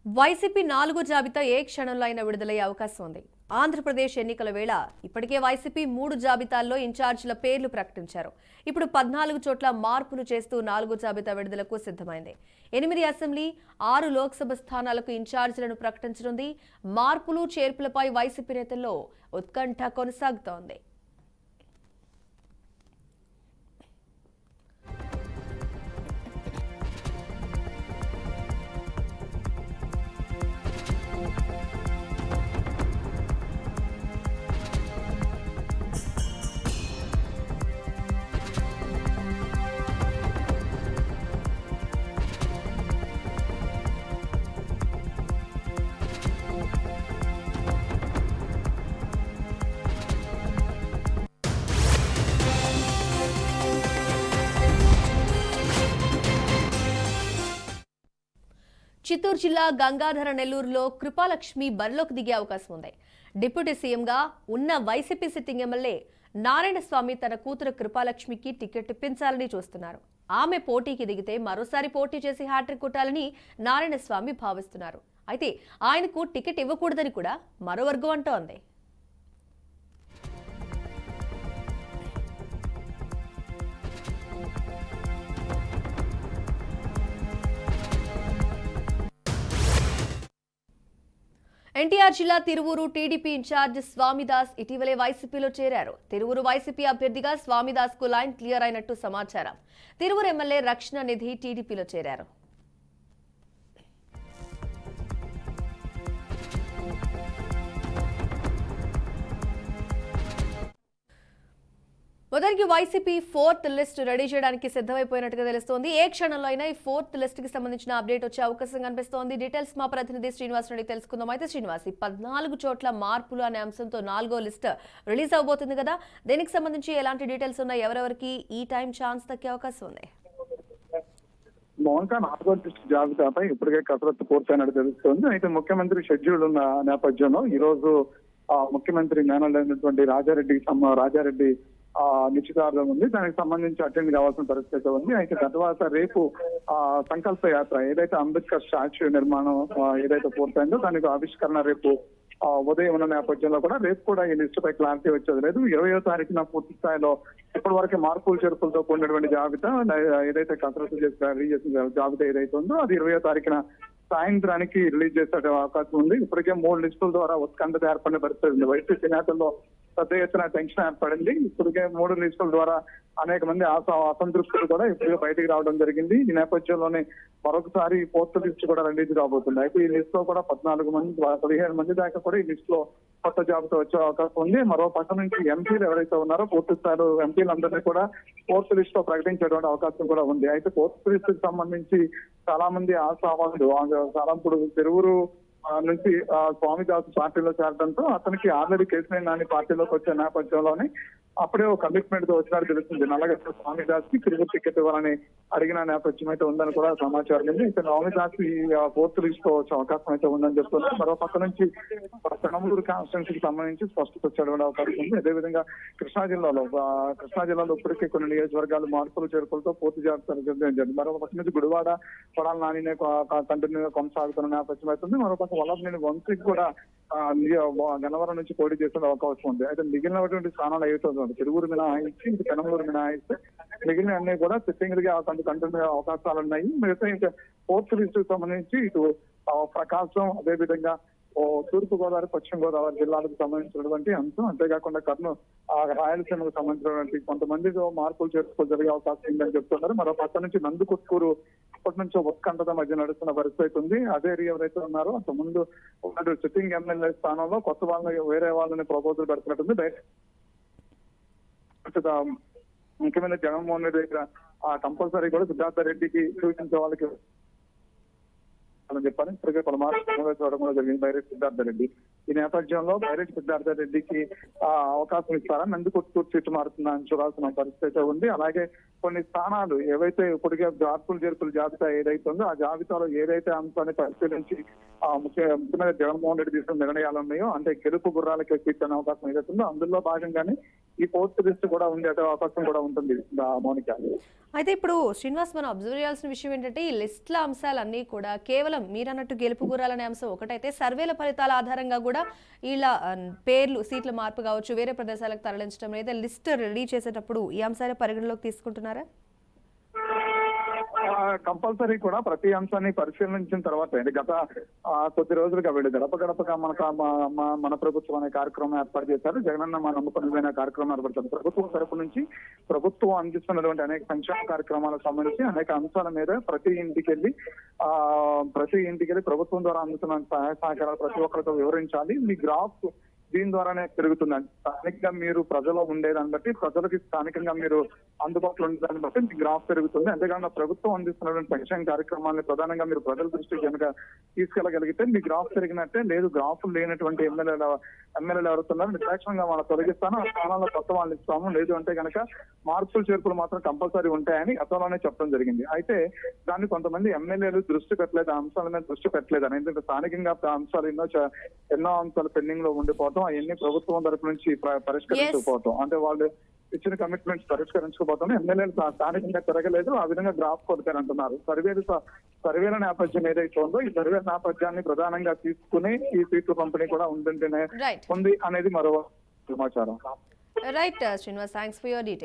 YCP 4 జాబితా ఏ క్షణంలో అయినా విడుదలయ్యే అవకాశం ఉంది. ఆంధ్రప్రదేశ్ ఎన్నికల వేళ ఇప్పటికే వైసీపీ 3 జాబితాల్లో ఇన్ఛార్జీల పేర్లు ప్రకటించారు. ఇప్పుడు 14 చోట్ల మార్పులు చేస్తూ 4 జాబితా విడుదలకు సిద్ధమైంది. 8 అసెంబ్లీ, 6 లోక్సభ స్థానాలకు ఇన్ఛార్జీలను ప్రకటించనుంది. మార్పులు చేర్పులపై వైసీపీ నేతల్లో ఉత్కంఠ కొనసాగుతోంది. చిత్తూరు జిల్లా గంగాధర నెల్లూరులో కృపాలక్ష్మి బరిలోకి దిగే అవకాశం ఉంది. డిప్యూటీ సీఎంగా ఉన్న వైసీపీ సిట్టింగ్ ఎమ్మెల్యే నారాయణస్వామి తన కూతురు కృపాలక్ష్మికి టికెట్ ఇప్పించాలని చూస్తున్నారు. ఆమె పోటీకి దిగితే మరోసారి పోటీ చేసి హ్యాట్రిక్ కొట్టాలని నారాయణస్వామి భావిస్తున్నారు. అయితే ఆయనకు టికెట్ ఇవ్వకూడదని కూడా మరో వర్గం అంటోంది. ఎన్టీఆర్ జిల్లా తిరువూరు టీడీపీ ఇన్ఛార్జ్ స్వామిదాస్ ఇటీవలే వైసీపీలో చేరారు. తిరువూరు వైసీపీ అభ్యర్థిగా స్వామిదాస్ కు లైన్ క్లియర్ అయినట్టు సమాచారం. తిరువూరు ఎమ్మెల్యే రక్షణ నిధి టీడీపీలో చేరారు. మొదటికి వైసీపీ 4th లిస్ట్ రెడీ చేయడానికి సిద్ధమైపోయినట్టుగా తెలుస్తోంది. ఏ క్షణంలో అయినా ఈ 4th లిస్ట్ కి సంబంధించిన అప్డేట్ వచ్చే అవకాశం కనిపిస్తోంది. డీటెయిల్స్ మా ప్రతినిధి శ్రీనివాస్ రెడ్డి తెలుసుకుందాం. అయితే శ్రీనివాస్, 14 చోట్ల మార్పులు అనే అంశంతో 4వ లిస్ట్ రిలీజ్ అవబోతుంది కదా, దీనికి సంబంధించి ఎలాంటి డీటెయిల్స్ ఉన్నాయి? ఎవరెవరికి ఈ టైం ఛాన్స్ దక్కే అవకాశం ఉంది? మౌనిక 4వ లిస్ట్ జాబితాపై ఇప్పటికే కసరత్తు పూర్తయినట్టు తెలుస్తోంది. అయితే ముఖ్యమంత్రి షెడ్యూల్ ఉన్న నేపథ్యంలో ఈ రోజు ముఖ్యమంత్రి మేనల్ైనటువంటి రాజారెడ్డి నిశ్చితార్థం ఉంది. దానికి సంబంధించి అటెండ్ కావాల్సిన పరిస్థితి ఉంది. అయితే తర్వాత రేపు సంకల్ప యాత్ర ఏదైతే అంబేద్కర్ స్టాచ్యూ నిర్మాణం ఏదైతే పూర్తయిందో దానికి ఆవిష్కరణ రేపు ఉదయం ఉన్న నేపథ్యంలో కూడా రేపు కూడా ఈ లిస్టు పై క్లారిటీ వచ్చేది లేదు. 20వ తారీఖున పూర్తి స్థాయిలో ఇప్పటి వరకు మార్పులు చేర్పులతో కూడినటువంటి జాబితా ఏదైతే కసరత్తు రిలీజ్ చేసిన జాబితా ఏదైతే ఉందో అది 20వ తారీఖున సాయంత్రానికి రిలీజ్ చేసే అవకాశం ఉంది. ఇప్పటికే 3 లిస్టుల ద్వారా ఉత్కంఠత ఏర్పడిన పరిస్థితి ఉంది. వైసీపీ నేతల్లో పెద్ద ఎత్తున టెన్షన్ ఏర్పడింది. ఇప్పటికే 3 లిస్టుల ద్వారా అనేక మంది అసంతృప్తులు కూడా ఇప్పుడు బయటికి రావడం జరిగింది. ఈ నేపథ్యంలోనే మరొకసారి 4th లిస్ట్ కూడా రిలీజ్ కాబోతుంది. అయితే ఈ లిస్ట్ లో కూడా 15 మంది దాకా కూడా ఈ లిస్ట్ లో కొత్త జాబితా వచ్చే అవకాశం ఉంది. మరో పక్క నుంచి ఎంపీలు ఎవరైతే ఉన్నారో పూర్తి స్థాయిలో ఎంపీలందరినీ కూడా 4th లిస్ట్ లో ప్రకటించేటువంటి అవకాశం కూడా ఉంది. అయితే 4th లిస్ట్ కి సంబంధించి చాలా మంది ఆశావాదులు చాలా ఇప్పుడు తిరువురు నుంచి స్వామిదాస్ పార్టీలో చేరడంతో అతనికి ఆల్రెడీ కేసీఆర్ నాని పార్టీలోకి వచ్చే నేపథ్యంలోనే అప్పుడే ఒక కమిట్మెంట్ తో వచ్చినట్టు తెలుస్తుంది. నల్లగట్ట స్వామిదాస్ కి తిరుగు టికెట్ ఇవ్వాలని అడిగిన నేపథ్యం అయితే ఉందని కూడా సమాచారం ఉంది. అయితే స్వామిదాస్ ఈ 4th లిస్ట్ లో వచ్చే అవకాశం అయితే ఉందని చెప్తున్నారు. మరో పక్క నుంచి పెనమలూరు కాన్స్టిట్యున్సీకి సంబంధించి స్పష్టత వచ్చేటువంటి అవకాశం ఉంది. అదేవిధంగా కృష్ణా జిల్లాలో ఇప్పటికే కొన్ని నియోజకవర్గాలు మార్పులు చేర్పులతో పూర్తి చేస్తారు. మరో పక్క నుంచి గుడివాడ కొడాల నానినే కంటిన్యూగా కొనసాగుతున్న నేపథ్యం అవుతుంది. మరో పక్క వల్లభనేని వంశీకి కూడా గన్నవరం నుంచి పోటీ చేసే అవకాశం ఉంది. అయితే మిగిలినటువంటి స్థానాలు ఏవైతే తిరువురు మినహాయించి ఇంకా పెనమలూరు మినహాయిస్తే మిగిలిన అన్ని కూడా సిట్టింగ్ గా కంటిన్యూ అవకాశాలు ఉన్నాయి. మిగతా ఇంకా 4th లిస్ట్ కి సంబంధించి ఇటు ప్రకాశం అదేవిధంగా తూర్పు గోదావరి పశ్చిమ గోదావరి జిల్లాలకు సంబంధించినటువంటి అంశం, అంతేకాకుండా రాయలసీమకు సంబంధించినటువంటి కొంతమందితో మార్పులు చేర్పులు జరిగే అవకాశం ఉందని చెప్తున్నారు. మరో పక్క నుంచి నందుకొట్కూరు ఇప్పటి నుంచి ఉత్కంఠత మధ్య నడుస్తున్న పరిస్థితి ఉంది. అదే ఎవరైతే ఉన్నారో అంత ముందు సిట్టింగ్ ఎమ్మెల్యే స్థానంలో కొత్త వాళ్ళని వేరే వాళ్ళని ప్రపోజల్ పెడుతున్నట్టుంది. ముఖ్యమంత్రి జగన్మోహన్ రెడ్డి దగ్గర కంపల్సరీ కూడా సిద్ధార్థ రెడ్డికి సూచించే వాళ్ళకి అని చెప్పని ఇప్పటికే పలుమార్లు సమావేశం కూడా జరిగింది బైరెడ్డి సిద్ధార్థ రెడ్డి. ఈ నేపథ్యంలో బైరెడ్డి సిద్ధార్థ రెడ్డికి అవకాశం ఇస్తారని నందుకొట్కూరు సీటు మారుతుందని చూడాల్సిన పరిస్థితి ఉంది. అలాగే కొన్ని స్థానాలు ఏవైతే ఇప్పటికే మార్పులు చేర్పుల జాబితా ఏదైతే ఉందో ఆ జాబితాలో ఏదైతే అంశాన్ని పరిశీలించి ముఖ్యమంత్రి జగన్మోహన్ రెడ్డి తీసుకున్న నిర్ణయాలు ఉన్నాయో అంటే గెలుపు గుర్రాలకి ఎక్కించిన అవకాశం ఏదైతే ఉందో అందులో భాగంగానే ఈ ఫోర్త్ లిస్ట్ కూడా ఉండే అవకాశం కూడా ఉంటుంది మౌనిక. అయితే ఇప్పుడు శ్రీనివాస్ మనం అబ్జర్వ్ చేయాల్సిన విషయం ఏంటంటే ఈ లిస్టుల అంశాలన్నీ కూడా కేవలం మీరన్నట్టు గెలుపు గురాలనే అంశం ఒకటైతే సర్వేల ఫలితాల ఆధారంగా కూడా ఇలా పేర్లు సీట్ల మార్పు కావచ్చు వేరే ప్రదేశాలకు తరలించడం లేదా లిస్ట్ రెడీ చేసేటప్పుడు ఈ అంశాన్ని పరిగణలోకి తీసుకుంటున్నారా? కంపల్సరీ కూడా ప్రతి అంశాన్ని పరిశీలించిన తర్వాత గత కొద్ది రోజులుగా వీళ్ళు గడప గడపగా మన ప్రభుత్వం అనే కార్యక్రమం ఏర్పాటు చేశారు. జగనన్న మా నమ్మకమైన కార్యక్రమం ఏర్పడతారు. ప్రభుత్వం తరపు నుంచి ప్రభుత్వం అందిస్తున్నటువంటి అనేక సంక్షేమ కార్యక్రమాలకు సంబంధించి అనేక అంశాల మీద ప్రతి ఇంటికి వెళ్ళి ప్రభుత్వం ద్వారా అందుతున్న సహాయ సహకారాలు ప్రతి ఒక్కరితో వివరించాలి. మీ గ్రాఫ్ దీని ద్వారానే పెరుగుతుందండి. స్థానికంగా మీరు ప్రజలో ఉండేదాన్ని బట్టి ప్రజలకి స్థానికంగా మీరు అందుబాటులో ఉండేదాన్ని బట్టి మీ గ్రాఫ్ పెరుగుతుంది. అంతేకాకుండా ప్రభుత్వం అందిస్తున్నటువంటి సంక్షేమ కార్యక్రమాలను ప్రధానంగా మీరు ప్రజల దృష్టికి కనుక తీసుకెళ్లగలిగితే మీ గ్రాఫ్ పెరిగినట్టే. లేదు గ్రాఫ్ లేనటువంటి ఎమ్మెల్యేలు ఎవరుతున్నారు నిర్దాక్షంగా వాళ్ళ తొలగిస్తాను, ఆ స్థానాల్లో కొత్త వాళ్ళు ఇస్తాము. లేదు అంటే కనుక మార్పులు చేర్పులు మాత్రం కంపల్సరీ ఉంటాయని గతంలోనే చెప్పడం జరిగింది. అయితే దాన్ని కొంతమంది ఎమ్మెల్యేలు దృష్టి పెట్టలేదు, ఆ అంశాల మీద దృష్టి పెట్టలేదు అని. ఎందుకంటే స్థానికంగా అంశాలు ఎన్నో అంశాలు పెండింగ్ లో ఉండిపోవడం, అవన్నీ ప్రభుత్వం తరపు నుంచి పరిష్కరించకపోవటం, అంటే వాళ్ళు ఇచ్చిన కమిట్మెంట్స్ పరిష్కరించకపోవడం, ఎమ్మెల్యేలు స్థానికంగా తిరగలేదు, ఆ విధంగా గ్రాఫ్ కొడతారంటున్నారు. సర్వేల నేపథ్యం ఏదైతే ఉందో ఈ సర్వేల నేపథ్యాన్ని ప్రధానంగా తీసుకుని ఈ సీట్ల పంపిణీ కూడా ఉంది అనేది మరో సమాచారం. Right Srinivas, thanks for your details.